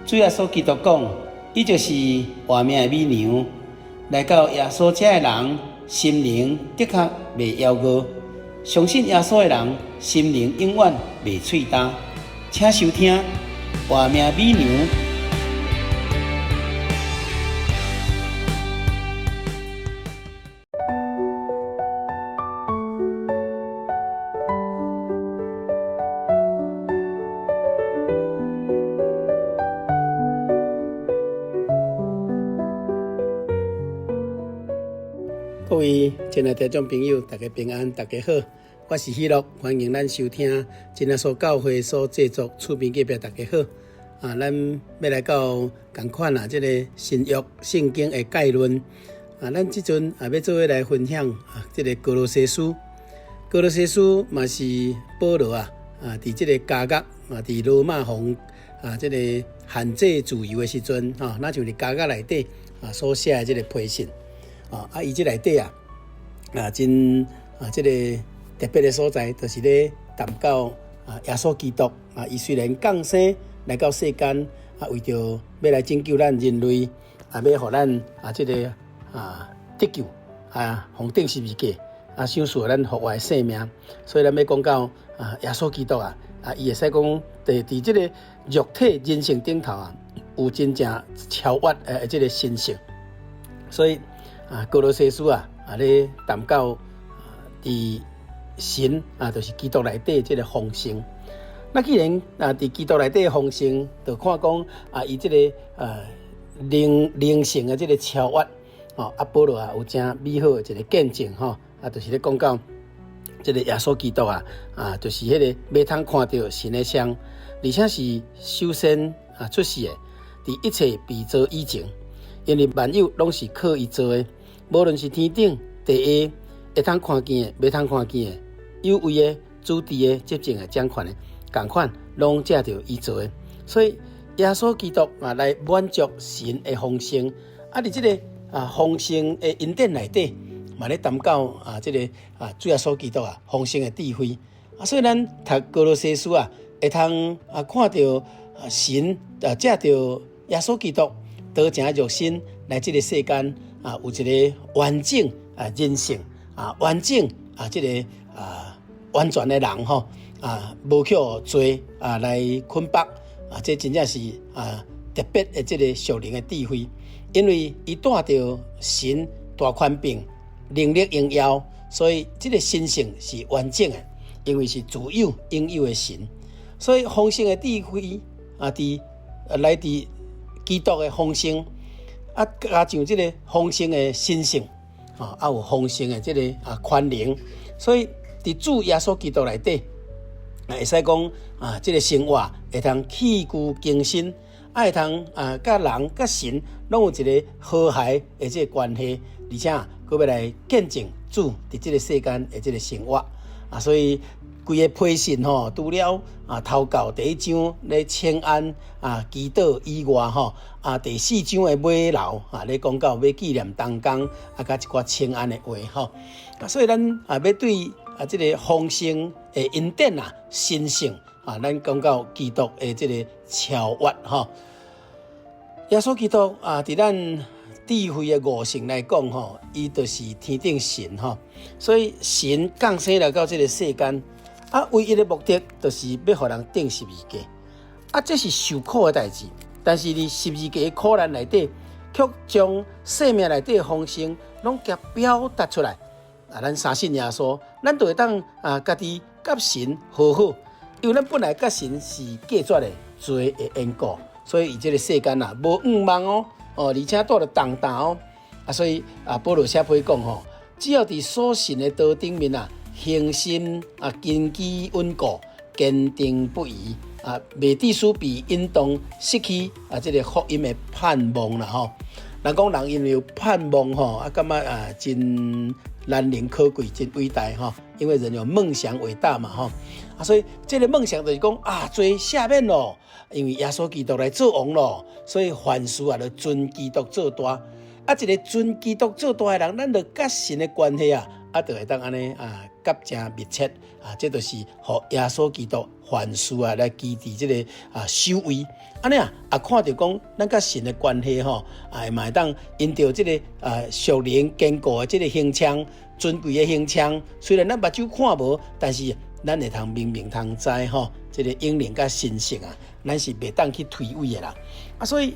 主耶稣基督讲，伊就是活命的美娘，来到耶稣遮的人，心灵的确袂夭饿。相信耶稣的人，心灵永远袂脆干。请收听《活命美娘》。各位亲爱的听众朋友，大家平安，大家好，我是喜乐，欢迎咱收听真耶稣教会所制作厝边隔壁，大家好。咱要来到同款这个新约圣经的概论咱即阵要做伙来分享这个哥罗西书。哥罗西书嘛是保罗伫这个加勒伫罗马皇这个限制自由的时阵那像伫加勒内底所写的这个批信。伊这内底真这个特别的所在，就是咧谈到耶稣基督伊虽然降生来到世间为着要来拯救咱人类要互咱这个得救奉顶十字架享受咱复活的生命。所以咱要讲到耶稣基督伊会使讲伫这个肉体人性顶头有真正超越的这个神性。所以哥罗西书咧谈到伫神就是基督内底这个丰盛。那既然伫基督内底丰盛，就看讲伊这个灵性的这个超越保罗有真美好的一个见证就是咧讲到这个耶稣基督就是迄个要通看到神的像，而且是首先出世的，伫一切被造以前，因为万有拢是靠伊做的。无论是天顶、地下，会通看见的、袂通看见的，有位的、主治的、执政的、掌权的，同款拢借着伊做的。所以耶稣基督来满足神的丰盛。伫这个丰盛的恩典内底，嘛咧谈到这个主耶稣基督丰盛的智慧。所以咱读哥罗西书会通看到神借着耶稣基督道成肉身来这个世间。有一个完整人性完整这个完全的人无去罪来捆绑这真正是特别的这个属灵的智慧，因为伊带着神大权柄、能力、荣耀，所以这个神性是完整的，因为是自有拥有的神。所以丰盛的智慧来自基督的丰盛。加上这个丰盛的神性有丰盛的这个权能，所以伫主耶稣基督内底会使讲这个生活会通气固精神，会通甲人甲神拢有一个和谐的这个关系，而且佫要来见证主伫这个世间的这个生活所以规个批信除了头教第一章咧请安祈祷以外第四章的尾楼咧讲到要纪念同工甲一寡请安的话所以咱要对这个丰盛的恩典神性咱讲到基督的这个超越耶稣基督伫咱智慧的悟性来讲伊就是天顶神所以神降生来到这个世间唯一的目的就是要互人钉十字架这是受苦的代志，但是伫十字架的苦难内底，却将生命内底的丰盛拢给表达出来咱相信耶稣，咱就会当家己甲神和好，因为咱本来甲神是隔绝的罪的缘故，所以伊这个世间无五望而且带着重担所以保罗写批讲只要伫所信的道顶面恒心根基稳固，坚定不移袂致使被引动失去这个福音的盼望啦人讲人因为有盼望感觉真难能可贵，真伟大因为人有梦想伟大嘛所以这个梦想就是讲罪赦免咯，因为耶稣基督来做王咯，所以凡事就尊基督做大一个尊基督做大的人，咱就甲神的关系就会当安尼结真密切这就是互耶稣基督凡事来基持这个守卫。安尼看到讲咱甲神的关系嘛会当因着这个属灵坚固的这个胸腔，尊贵的胸腔，虽然咱目睭看无，但是咱会通明明通知这个英灵甲神性咱是袂当去推诿的啦。所以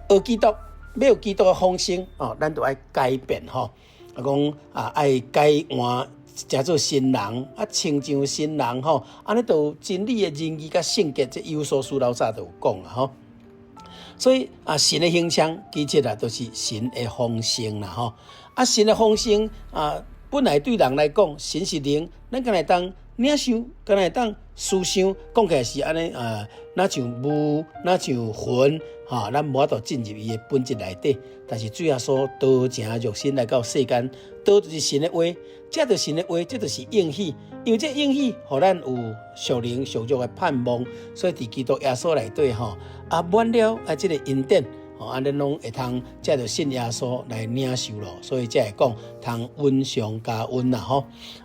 学基督，要有基督的风声咱就要改变讲爱改换。食做新人亲像新人安尼就真理的仁义甲圣洁，这有所书老早就有讲所以神的形象其实都是神的风声啦神的风声本来对人来讲，神是灵，咱敢会当领受，敢会当思想，讲起来是安尼哪像雾，哪像魂咱无法度进入伊的本质内底。但是主耶稣道成肉身来到世间，道就是神的话，这就是神的话，这就是应许。因为这应许，互咱有属灵属肉的盼望，所以伫基督耶稣内底满了这个恩典。咱拢会通这就信耶稣来领受咯，所以才会讲通温上加温啦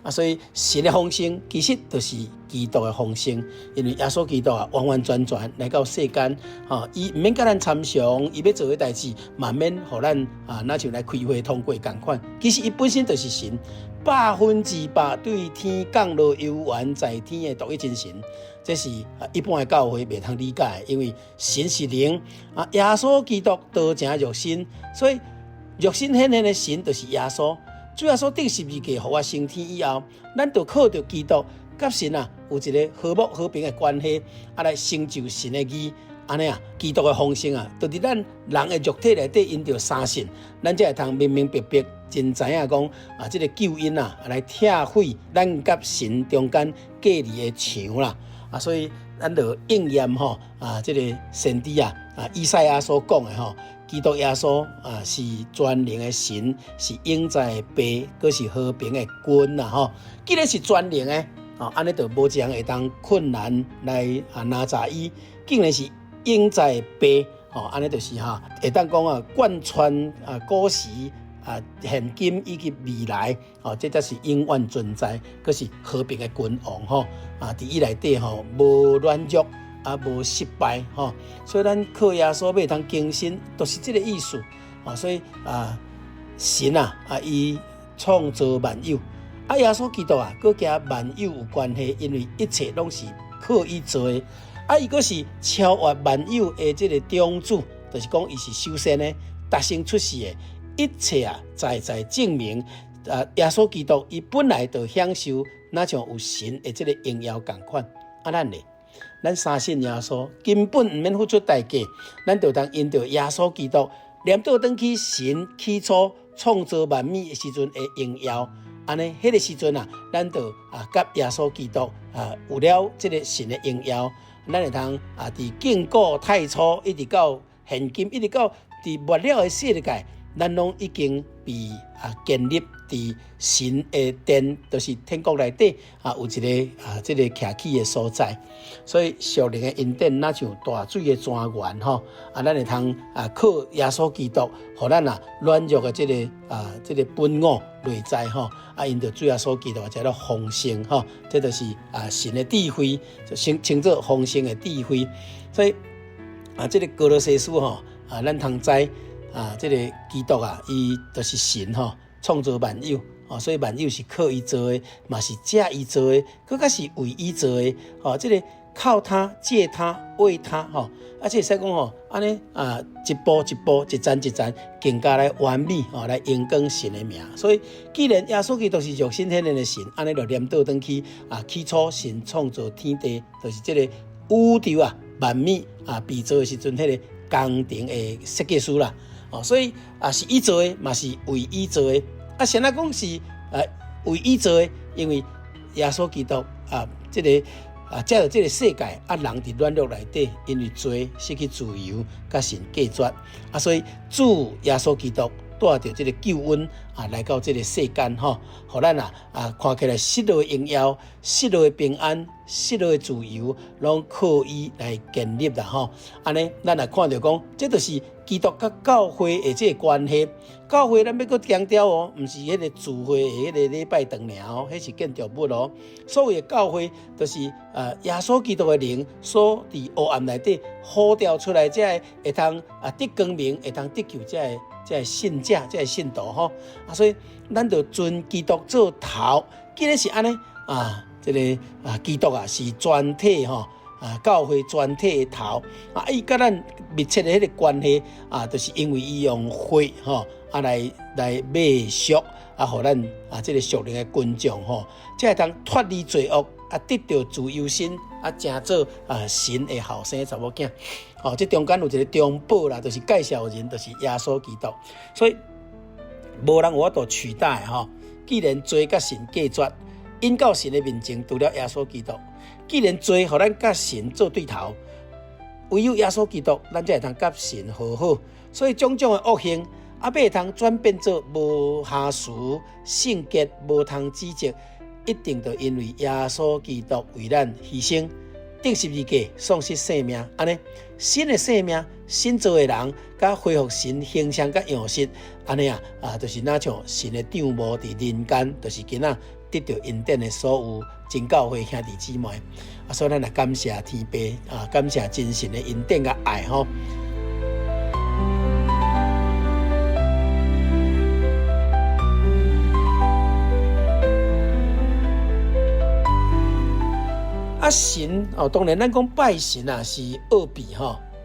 所以神的风声其实就是基督的风声，因为耶稣基督完完全全来到世间伊毋免甲咱参详，伊要做的代志，嘛免互咱那像来开会通过共款。其实伊本身就是神，100%对天降落游玩在天的独一真神。这是一般的教会袂通理解，因为神是灵耶稣基督道成肉身，所以肉身显现的神就是耶稣。主耶稣第12架互我升天以后，咱就靠着基督甲神有一个和睦和平的关系来成就神的义。安尼基督的风声就伫咱人的肉体内底因着相信，咱才会通明明白白真知影讲这个救恩来拆毁咱甲神中间隔离的墙啦。所以咱就应验这个先知以赛亚所讲的基督耶稣是全能的神，是永在的父，佫是和平的君啦既然是全能的安尼就无一人会当困难来拿查伊，竟然是永在的父安尼就是会当讲贯穿古时现今以及未来这才是永远存在，佫是和平的君王伫伊内底无软弱无失败所以咱靠耶稣要通更新，都是这个意思所以神伊创造万有耶稣基督佫甲万有有关系，因为一切拢是靠伊做的伊佫是超越万有的这个种子，就是讲伊是首先的达生出世的。一切在证明耶稣基督伊本来就享受那像有神的这个荣耀同款咱相信耶稣根本毋免付出代价，咱就当因着耶稣基督念倒转去神起初创造万物的时阵的荣耀，安尼迄个时阵咱就甲耶稣基督有了这个神的荣耀，咱会通伫敬古太初一直到现今，一直到伫末了的世界，咱拢已经被建立伫神的殿，就是天国内底有一个这个徛起的所在。所以属灵的恩典那像大水的泉源咱会通靠耶稣基督，互咱软弱的这个本我内在因着主耶稣基督这个丰盛这就是神的智慧，就称作丰盛的智慧。所以这个哥罗西书咱通知这个基督伊就是神创造万有所以万有是靠伊做的，嘛是借伊做的，更加是为伊做的这个靠他、借他、为他这使讲安尼一步一步、一层一层，更加来完美来荣光神的名。所以既然耶稣基督是肉身显现的神，安尼就念倒转去起初神创造天地，就是这个宇宙万物被造的时阵，迄个工程的设计师啦所以是伊做的，嘛是为伊做的先来讲是为伊做的，因为耶稣基督这个借着这个世界人伫软弱内底，因为罪失去自由，甲神隔绝所以主耶稣基督带着这个救恩来到这个世间互咱看起来失落的荣耀、失落的平安、失落的自由，拢靠伊来建立啦安尼咱也看到讲，这就是基督甲教会的这个关系。教会咱要搁强调毋是迄个聚会的迄个礼拜堂尔迄是建筑物所谓的教会，就是耶稣基督的灵所伫黑暗内底呼召出来，这会通得光明，会通得救这个信者，这个信徒所以咱就尊基督做头。既然是安尼这个基督是全体教会全体的头伊甲咱密切的迄个关系就是因为伊用血来买赎互咱这个属灵的群众才会通脱离罪恶得到自由身成做神的后生查某囝这中间有一个中保啦，就是介绍的人就是耶稣基督，所以无人有法度取代既然罪甲神隔绝，因到神的面前除了耶稣基督。既然罪互咱甲神做对头，唯有耶稣基督，咱才会通甲神和好。所以种种的恶行要会通转变做无瑕疵、圣洁、无通指责，一定就因为耶稣基督为咱牺牲，钉十字架，丧失性命。安尼新的生命、新造的人，甲恢复神形象甲样式，安尼就是那像神的丈夫伫人间，就是今仔得到恩典的所有真教会兄弟姊妹所以咱也感谢天父感谢真神的恩典甲爱神当然咱讲拜神是奥秘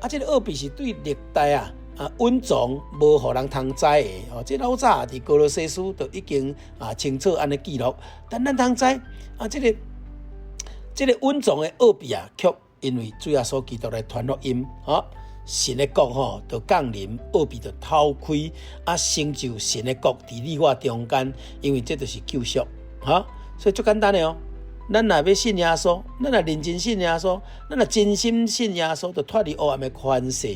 这个奥秘是对历代稳重无互人通知的这老早伫哥罗西书就已经清楚安尼记录，但咱通知这个稳重的奥秘却因为主耶稣基督来传福音神的国就降临，奥秘就透开成就神的国伫你我中间，因为这就是救赎所以最简单的咱若要信耶稣，咱若认真信耶稣，咱若真心信耶稣，就脱离黑暗的权势，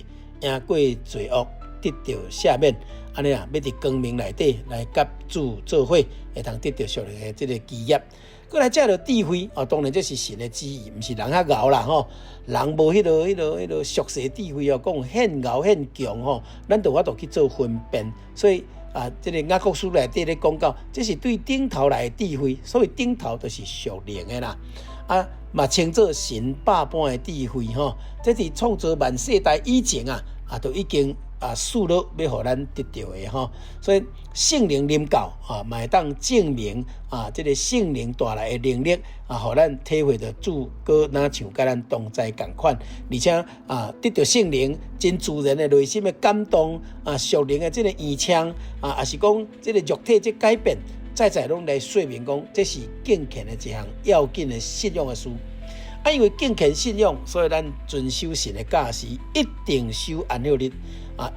赢过罪恶，得到赦免。安尼要伫光明内底来甲主做伙，会通得到属灵的这个基业。过来，这就智慧当然这是神的旨意，毋是人较敖啦人无迄个俗世智慧讲很敖很强咱就法度去做分辨，所以。这个雅各书内底咧讲到，这是对顶头来的智慧，所以顶头就是属灵的啦。嘛称作神百般的智慧这是创造万世代以前都已经赐落要互咱得到的所以圣灵临到嘛会当证明这个圣灵带来的能力互咱体会到主搁哪像甲咱同在共款，而且得到圣灵真自然的内心的感动属灵的这个异象也是讲这个肉体这改变，再拢来说明讲这是敬虔的一项要紧的信仰的事。因为敬虔信仰，所以咱遵守神的教示，一定守安息日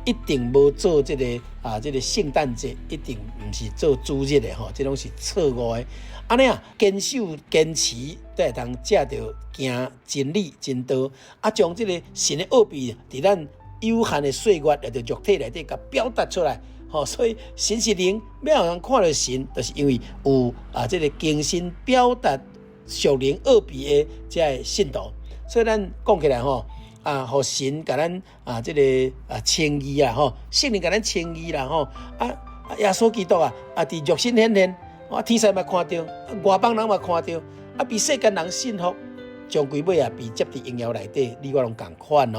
一定无做这个圣诞节，一定毋是做主日的这拢是错误的。安尼坚守坚持，才会通借着行真理真道将这个神的奥秘伫咱有限的岁月来到肉体内底，甲表达出来。所以神是灵，要让人看到神，就是因为有这个精心表达。属灵奥秘的这个信徒，所以咱讲起来互神甲咱这个称义圣灵甲咱称义啦耶稣基督伫肉身显现，天使嘛看到，外邦人嘛看到，比世间人信服，终归尾被接伫荣耀内底，你我拢共款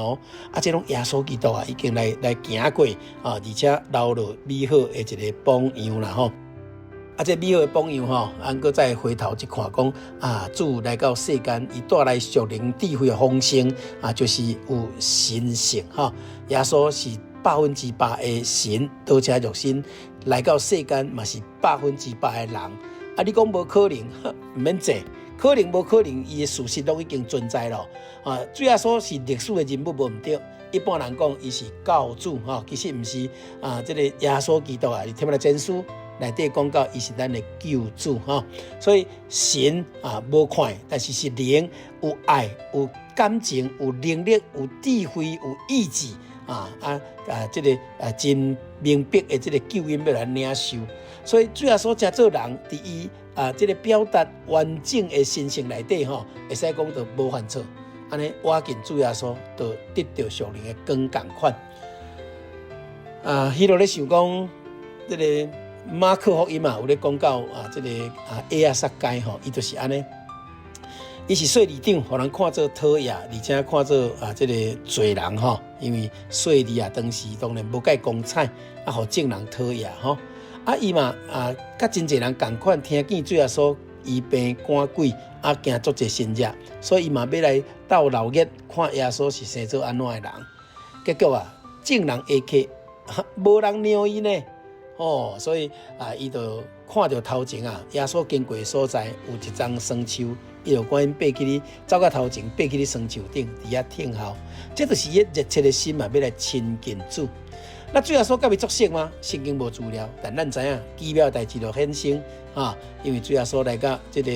这种耶稣基督已经来行过而且留落美好的一个榜样啦这美好的榜样咱搁再回头一看讲主来到世间，伊带来属灵智慧的丰盛就是有神性耶稣是100%的神，而且肉身来到世间嘛是100%的人你讲无可能毋免坐，可能无可能，伊的事实都已经存在了主耶稣是历史的人物无毋对，一般人讲伊是教主其实毋是这个耶稣基督是天父的真书内底讲到伊是咱的救主所以神无看，但是是灵，有爱，有感情，有能力，有智慧，有意志这个真明白的这个救恩要来领受。所以主耶稣真做人，伫伊这个表达完整的神性内底吼，会使讲到无犯错。安尼挖进主耶稣，就得到属灵的光同款。迄落咧想讲，这个马可福音嘛，有咧讲到这个埃撒该吼，伊就是安尼。伊是税吏长，互人看做讨厌，而且看做这个罪人吼，因为税吏当时当然无介光彩，互正人讨厌吼。伊嘛甲真侪人共款，听见主耶稣医病赶鬼，行足侪神迹，所以伊嘛要来斗老热，看耶稣是生做安怎的人。结果正人下客，无人鸟伊呢。所以伊就看到头前耶稣经过的所在有一丛桑树，伊就赶紧爬起哩，走到头前，爬起哩桑树顶，伫遐听候。这就是伊热切的心嘛，要来亲近主。那主耶稣甲伊作圣吗？圣经无资料，但咱知影奇妙代志就显生因为主耶稣来到这个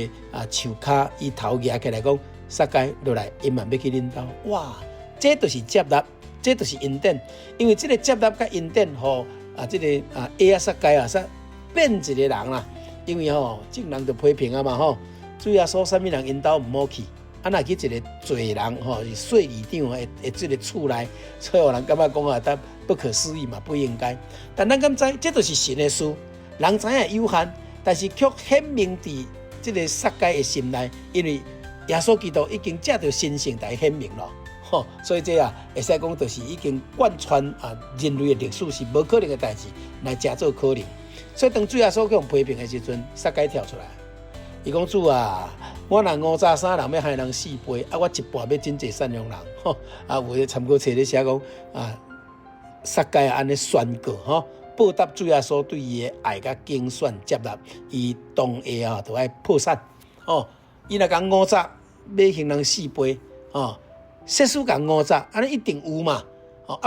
树骹，伊头举起来讲，撒该落来，因嘛要去领导。哇，这就是接纳，这就是恩典。因为这个接纳甲恩典，互这个埃撒该变一个人啦。因为正人就批评嘛主耶稣啥物人引导唔好去。若去一个罪人是税吏长的这个厝内，所以有人感觉讲但不可思议嘛，不应该。但咱敢知，这就是神的事，人知影有限，但是却显明伫这个撒该的心内，因为耶稣基督已经借着神性来显明了。所以这会使讲，就是已经贯穿人类的历史是无可能的代志，来假做可能。所以当主耶稣用批评的时阵，撒该跳出来。伊讲主我若5炸3人要害人4倍，我一半要真济善良人，有的参考册咧写讲撒该安尼宣告报答主耶稣对伊的爱甲敬选接纳，伊同下就爱破产伊若讲5炸要行人4倍世事讲5炸，安尼一定有嘛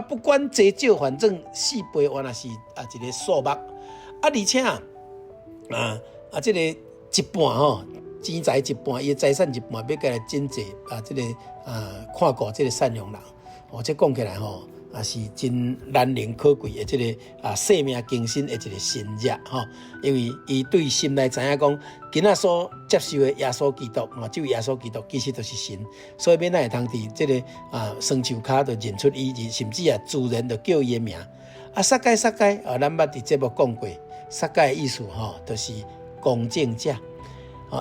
不管多少，反正4倍原来是一个数目而且这个一半钱财一半，伊的财产一半，要过来真济这个看顾这个善良人这讲起来是真难能可贵的这个生命更新的一个神迹因为伊对心内知影讲，今仔所接受的耶稣基督只有耶稣基督其实就是神，所以免会通伫这个双手骹就认出伊，甚至自然就叫伊的名撒该，咱捌伫节目讲过，撒该的意思就是公正者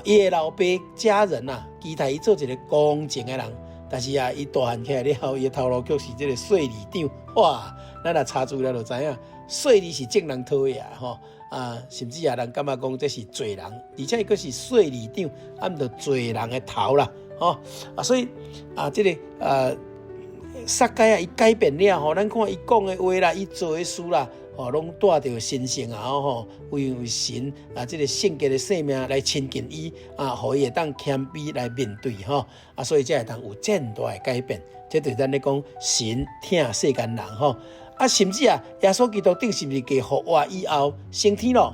伊的老爸家人期待伊做一个公正的人，但是伊大汉起来了后，伊的头路却是这个税吏长。哇，咱若查资料就知影，税吏是正人讨厌甚至人感觉讲这是罪人，而且伊佫是税吏长，按着罪人的头啦所以这个撒该伊改变了咱看伊讲的话啦，伊做的事啦拢带着神性为神这个圣洁的生命来亲近伊互伊会当谦卑来面对所以才会当有这大的改变。这就是咱咧讲神疼世间人甚至耶稣基督顶是不是给复活以后升天咯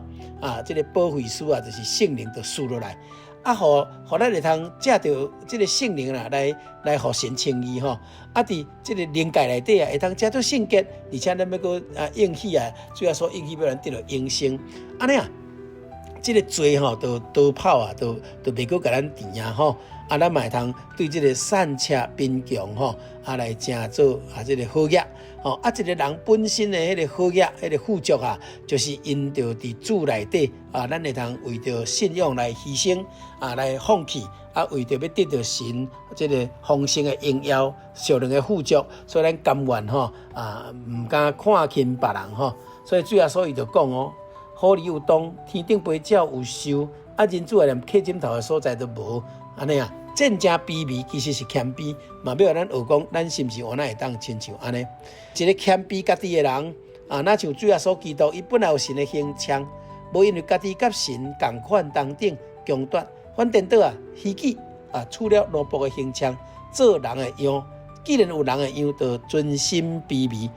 这个保惠师就是圣灵就赐落来互咱会通借着这个圣灵来互神称义伫这个灵界内底会通借着圣洁，而且咱要个应许主要说应许要咱得到永生安尼这个罪都刀炮都袂阁甲咱甜咱嘛会通对这个善车贫穷来正做这个好业一个人本身的迄个好业迄个富足就是因着伫主内底咱会通为着信仰来牺牲来放弃为着要得到神这个丰盛的荣耀属灵的富足，所以咱甘愿唔敢看轻别人所以主要所以就讲好利有当，天顶飞鸟有收人主连客枕头的所在都无安尼真正卑微其实是谦卑，嘛要咱学讲，咱是毋是原来会当亲像安尼？一个谦卑家己的人那像主耶稣基督，伊本来有神的形象，无因为家己甲神共款同等强夺，反颠倒虚己取了奴仆的形象，做人的样。既然有人的样，就存心卑微。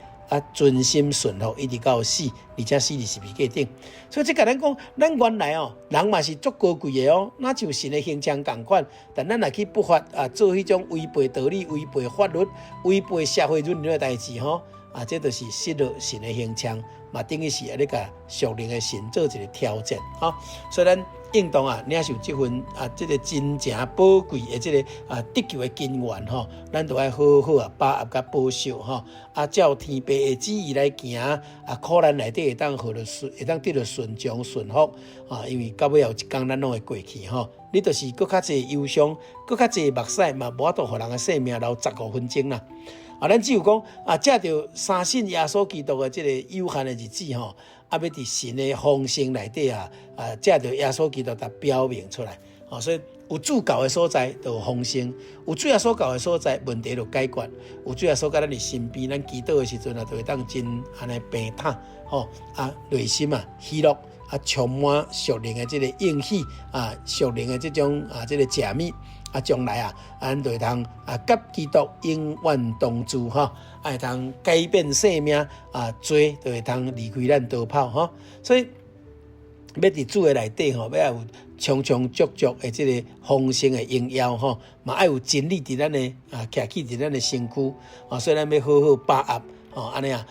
存心顺服，一直到死，而且死伫十字架顶。所以这甲咱讲，咱原来人嘛是足高贵的那像神的形象同款，但咱若去不法做迄种违背道理、违背法律、违背社会伦理的代志这就是失落神的形象，嘛等于是咧甲属灵的神做一个挑战所以咱应当领受这份这个真正宝贵的这个得救的经验咱都要好好把握甲保守照天父的旨意来行苦难内底会当得到顺从顺服因为到尾有一天咱拢会过去你就是佫较济忧伤，佫较济目屎嘛，无法度互人的生命留15分钟啦。咱只有讲借着相信耶稣基督的这个有限的日子要伫神的丰盛内底借着耶稣基督来表明出来所以有主教的所在就有丰盛，有主耶稣教的所在问题就解决，有主耶稣在咱的身边，咱祈祷的时阵就会当真安尼平坦内心喜乐充满属灵的这个应许属灵的这种这个解密将来咱就会当甲基督永远同住会当改变生命罪就会当离开咱逃跑所以要伫主的内底要有充充足足的这个丰盛的荣耀嘛要有真理伫咱的徛起伫咱的身躯所以咱要好好把握安尼要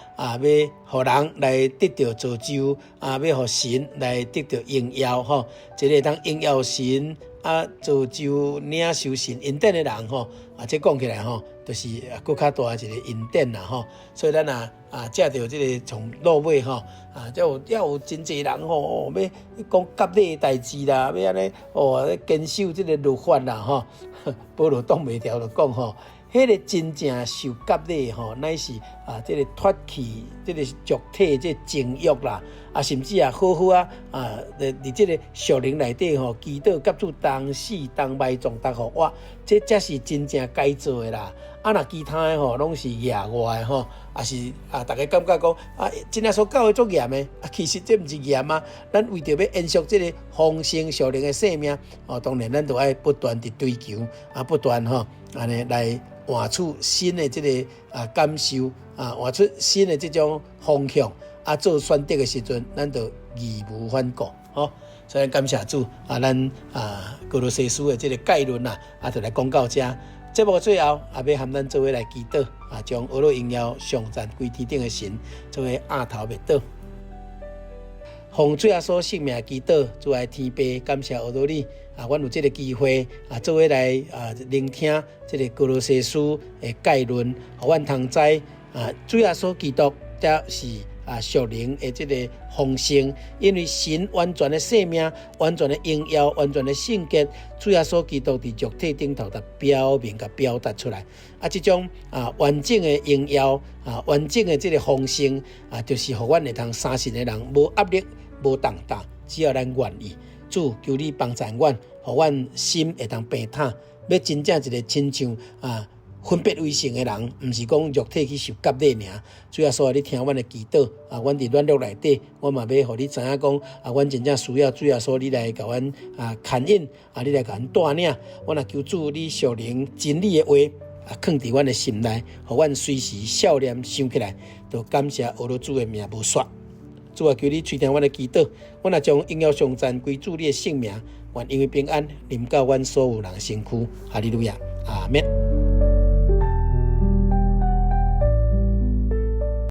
互人来得到造就要互神来得到荣耀一个当荣耀神造就领受神恩典的人这讲起来就是更较大一个恩典啦所以咱借着这个从落尾要有真济人要讲甲理的代志啦，要安尼坚守这个律法啦保罗挡袂牢就讲迄个真正受割礼乃是这个脱去这个肉体这情欲啦甚至好好伫这个属灵内底祈祷甲主同死同埋重担互我，这才是真正该做的啦若其他的拢是野外的也是大家感觉讲真正所教的足严的其实这毋是严咱为着要延续这个丰盛属灵的生命当然咱都要不断地追求不断安尼来换出新的这个感受换出新的这种方向做选择的时阵咱就义无反顾所以感谢主咱哥罗西书的这个概论就来讲到这节目最后要和咱做伙来祈祷将俄罗荣耀上赞归天顶的神作为额头灭倒奉主耶稣圣名祈祷，主爱天父，感谢俄罗你阮有这个机会做伙来聆听这个哥罗西书的概论，互阮通知主耶稣基督才是属灵的这个丰盛，因为神完全的生命、完全的荣耀、完全的圣洁，主耶稣基督伫肉体顶头的表明甲表达出来这种完整的荣耀完整的这个丰盛就是互阮会通相信的人无压力、无重担，只要咱愿意。主求你帮助阮，互阮心会当平坦，要真正一个亲像分别为圣的人，毋是讲肉体去受割礼尔。主要说你听阮的祈祷阮伫软弱内底，我嘛要互你知影讲阮真正需要主要说你来甲阮牵引你来甲阮带领。我若求主你属灵真理的话放伫阮的心内，互阮随时笑脸想起来，就感谢俄罗主的名无煞。主啊，求你垂听阮的祈祷，阮也将荣耀颂赞归主你的圣名，愿因为平安临到阮所有人身躯。哈利路亚，阿们。